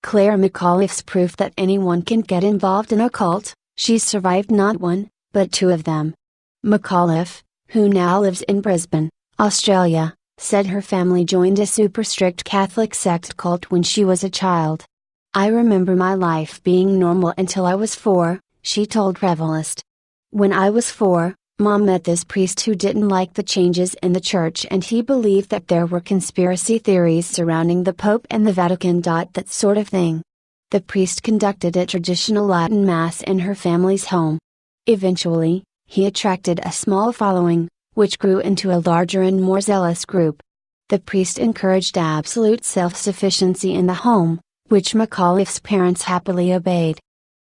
Claire McAuliffe's proof that anyone can get involved in a cult. She's survived not one, but two of them. McAuliffe, who now lives in Brisbane, Australia, said her family joined a super strict Catholic sect cult when she was a child. "I remember my life being normal until I was 4, she told Revelist. "When I was 4, Mom met this priest who didn't like the changes in the church and he believed that there were conspiracy theories surrounding the Pope and the Vatican. That sort of thing. The priest conducted a traditional Latin Mass in her family's home. Eventually, he attracted a small following, which grew into a larger and more zealous group. The priest encouraged absolute self-sufficiency in the home, which McAuliffe's parents happily obeyed.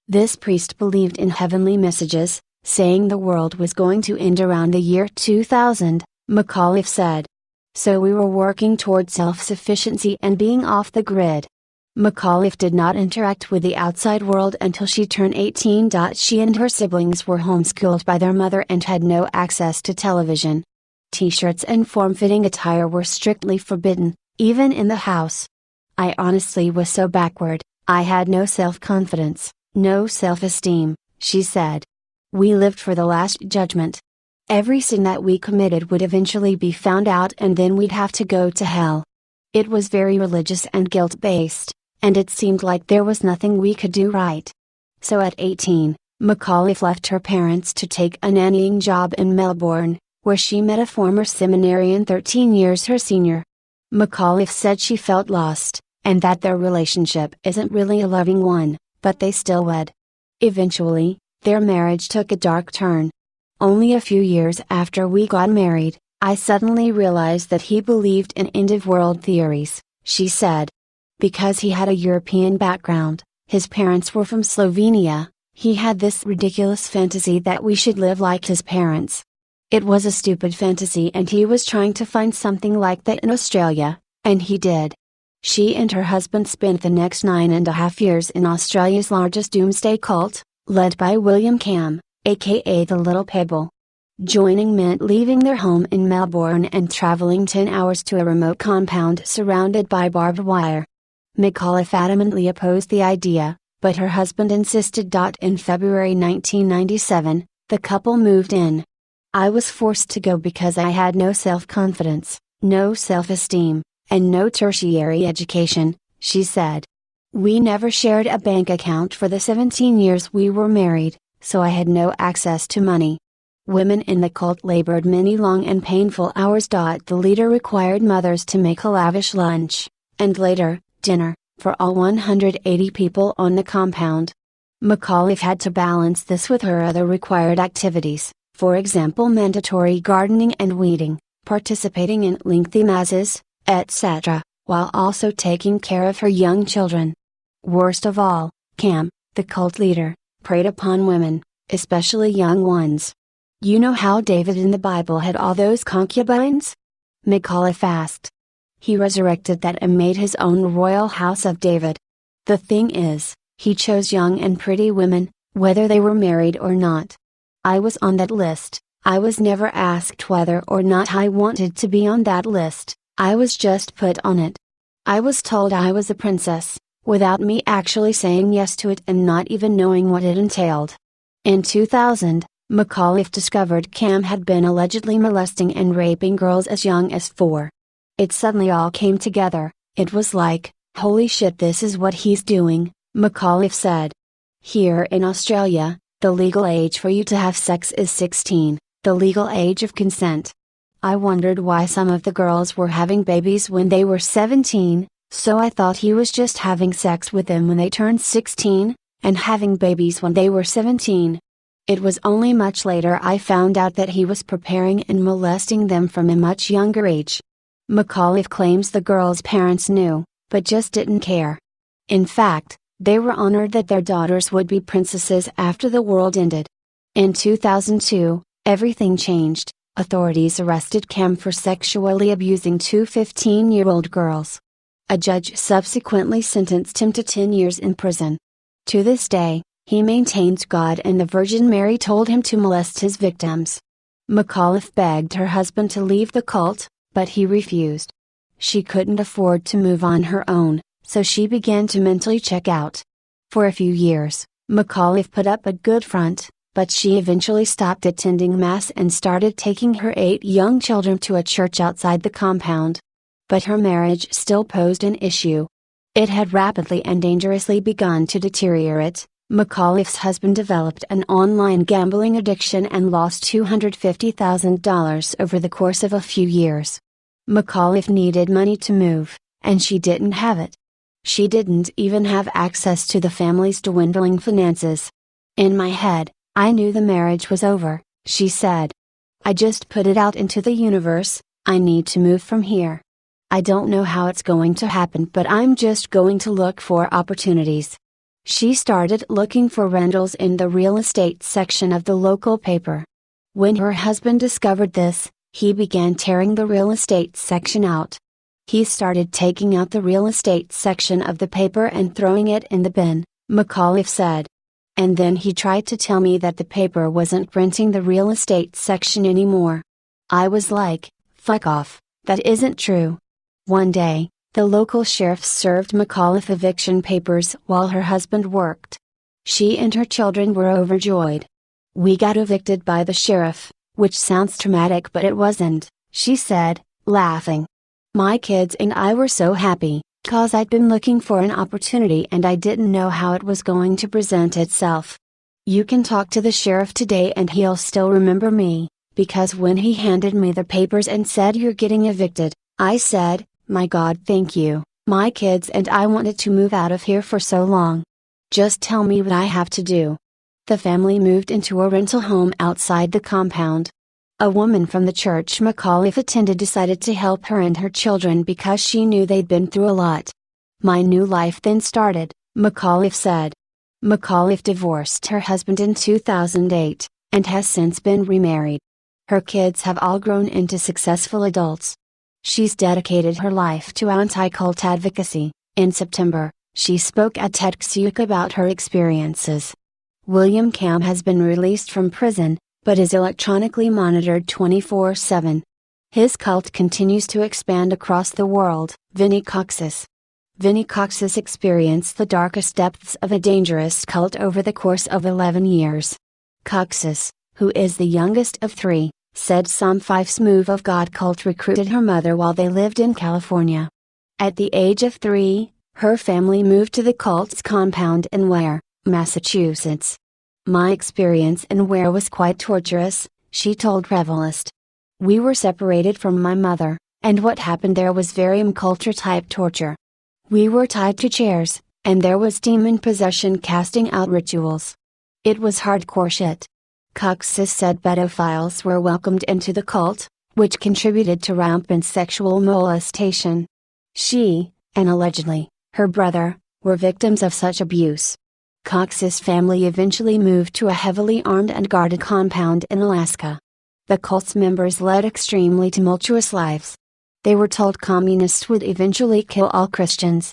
This priest believed in heavenly messages, saying the world was going to end around the year 2000, McAuliffe said. So we were working toward self-sufficiency and being off the grid." McAuliffe did not interact with the outside world until she turned 18. She and her siblings were homeschooled by their mother and had no access to television. T-shirts and form-fitting attire were strictly forbidden, even in the house. "I honestly was so backward, I had no self-confidence, no self-esteem," she said. "We lived for the Last Judgment. Every sin that we committed would eventually be found out and then we'd have to go to hell. It was very religious and guilt-based, and it seemed like there was nothing we could do right." So at 18, McAuliffe left her parents to take a nannying job in Melbourne, where she met a former seminarian 13 years her senior. McAuliffe said she felt lost, and that their relationship isn't really a loving one, but they still wed. Eventually, their marriage took a dark turn. "Only a few years after we got married, I suddenly realized that he believed in end-of-world theories," she said. Because he had a European background, his parents were from Slovenia, he had this ridiculous fantasy that we should live like his parents. It was a stupid fantasy and he was trying to find something like that in Australia, and he did. She and her husband spent the next 9.5 years in Australia's largest doomsday cult, led by William Cam, aka the Little Pebble. Joining meant leaving their home in Melbourne and traveling 10 hours to a remote compound surrounded by barbed wire. McAuliffe adamantly opposed the idea, but her husband insisted. In February 1997, the couple moved in. "I was forced to go because I had no self-confidence, no self-esteem, and no tertiary education," she said. "We never shared a bank account for the 17 years we were married, so I had no access to money. Women in the cult labored many long and painful hours. The leader required mothers to make a lavish lunch, and later, dinner, for all 180 people on the compound. McAuliffe had to balance this with her other required activities, for example mandatory gardening and weeding, participating in lengthy masses, etc., while also taking care of her young children. Worst of all, Cam, the cult leader, preyed upon women, especially young ones. "You know how David in the Bible had all those concubines?" McAuliffe asked. "He resurrected that and made his own royal house of David. The thing is, he chose young and pretty women, whether they were married or not. I was on that list. I was never asked whether or not I wanted to be on that list, I was just put on it. I was told I was a princess, without me actually saying yes to it and not even knowing what it entailed." In 2000, McAuliffe discovered Cam had been allegedly molesting and raping girls as young as 4. "It suddenly all came together, it was like, holy shit, this is what he's doing," McAuliffe said. Here in Australia, the legal age for you to have sex is 16, the legal age of consent. I wondered why some of the girls were having babies when they were 17, so I thought he was just having sex with them when they turned 16, and having babies when they were 17. It was only much later I found out that he was preparing and molesting them from a much younger age." McAuliffe claims the girls' parents knew, but just didn't care. In fact, they were honored that their daughters would be princesses after the world ended. In 2002, everything changed. Authorities arrested Cam for sexually abusing 2 15-year-old girls. A judge subsequently sentenced him to 10 years in prison. To this day, he maintains God and the Virgin Mary told him to molest his victims. McAuliffe begged her husband to leave the cult, but he refused. She couldn't afford to move on her own, so she began to mentally check out. For a few years, McAuliffe put up a good front, but she eventually stopped attending Mass and started taking her 8 young children to a church outside the compound. But her marriage still posed an issue. It had rapidly and dangerously begun to deteriorate. McAuliffe's husband developed an online gambling addiction and lost $250,000 over the course of a few years. McAuliffe needed money to move, and she didn't have it. She didn't even have access to the family's dwindling finances. In my head, I knew the marriage was over, she said. I just put it out into the universe, I need to move from here. I don't know how it's going to happen, but I'm just going to look for opportunities. She started looking for rentals in the real estate section of the local paper. When her husband discovered this, he began tearing the real estate section out. He started taking out the real estate section of the paper and throwing it in the bin, McAuliffe said. And then he tried to tell me that the paper wasn't printing the real estate section anymore. I was like, fuck off, that isn't true. One day, the local sheriff served McAuliffe eviction papers while her husband worked. She and her children were overjoyed. We got evicted by the sheriff, which sounds traumatic but it wasn't, she said, laughing. My kids and I were so happy, 'cause I'd been looking for an opportunity and I didn't know how it was going to present itself. You can talk to the sheriff today and he'll still remember me, because when he handed me the papers and said you're getting evicted, I said, my God, thank you, my kids and I wanted to move out of here for so long. Just tell me what I have to do. The family moved into a rental home outside the compound. A woman from the church McAuliffe attended decided to help her and her children because she knew they'd been through a lot. My new life then started, McAuliffe said. McAuliffe divorced her husband in 2008, and has since been remarried. Her kids have all grown into successful adults. She's dedicated her life to anti-cult advocacy. In September, she spoke at TEDxUK about her experiences. William Cam has been released from prison, but is electronically monitored 24/7. His cult continues to expand across the world. Vinnie Cocsis. Vinnie Cocsis experienced the darkest depths of a dangerous cult over the course of 11 years. Cocsis, who is the youngest of 3, said Psalm 5's Move of God cult recruited her mother while they lived in California. At the age of 3, her family moved to the cult's compound in Ware, Massachusetts. My experience in Ware was quite torturous, she told Revelist. We were separated from my mother, and what happened there was very culture type torture. We were tied to chairs, and there was demon possession casting out rituals. It was hardcore shit. Cocsis said pedophiles were welcomed into the cult, which contributed to rampant sexual molestation. She, and allegedly, her brother, were victims of such abuse. Cocsis' family eventually moved to a heavily armed and guarded compound in Alaska. The cult's members led extremely tumultuous lives. They were told communists would eventually kill all Christians.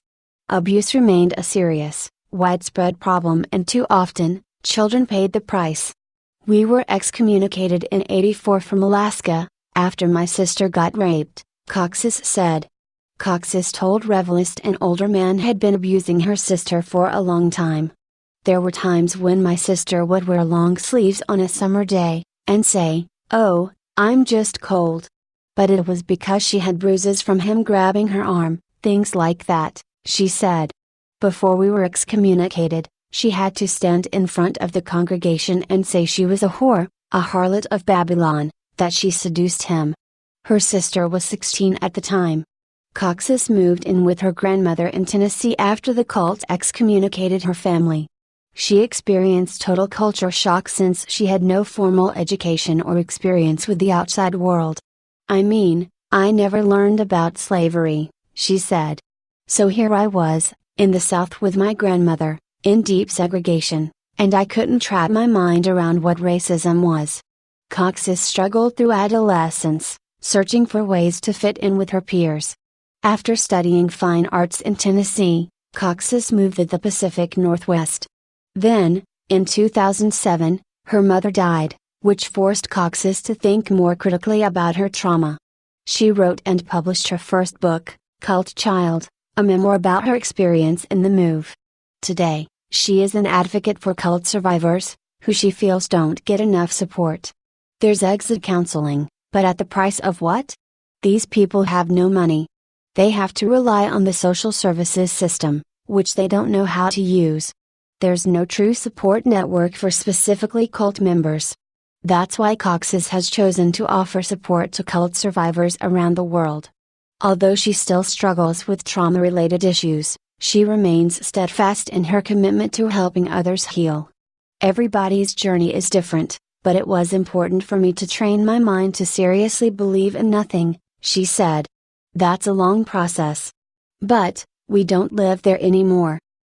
Abuse remained a serious, widespread problem and too often, children paid the price. We were excommunicated in '84 from Alaska, after my sister got raped, Cocsis said. Cocsis told Revelist an older man had been abusing her sister for a long time. There were times when my sister would wear long sleeves on a summer day, and say, "Oh, I'm just cold." But it was because she had bruises from him grabbing her arm, things like that, she said. Before we were excommunicated, she had to stand in front of the congregation and say she was a whore, a harlot of Babylon, that she seduced him. Her sister was 16 at the time. Cocsis moved in with her grandmother in Tennessee after the cult excommunicated her family. She experienced total culture shock since she had no formal education or experience with the outside world. I mean, I never learned about slavery, she said. So here I was, in the South with my grandmother, in deep segregation, and I couldn't wrap my mind around what racism was. Cocsis struggled through adolescence, searching for ways to fit in with her peers. After studying fine arts in Tennessee, Cocsis moved to the Pacific Northwest. Then, in 2007, her mother died, which forced Cocsis to think more critically about her trauma. She wrote and published her first book, Cult Child, a memoir about her experience in the move. Today, she is an advocate for cult survivors, who she feels don't get enough support. There's exit counseling, but at the price of what? These people have no money. They have to rely on the social services system, which they don't know how to use. There's no true support network for specifically cult members. That's why Cox's has chosen to offer support to cult survivors around the world. Although she still struggles with trauma-related issues, she remains steadfast in her commitment to helping others heal. Everybody's journey is different, but it was important for me to train my mind to seriously believe in nothing, she said. That's a long process. But, we don't live there anymore.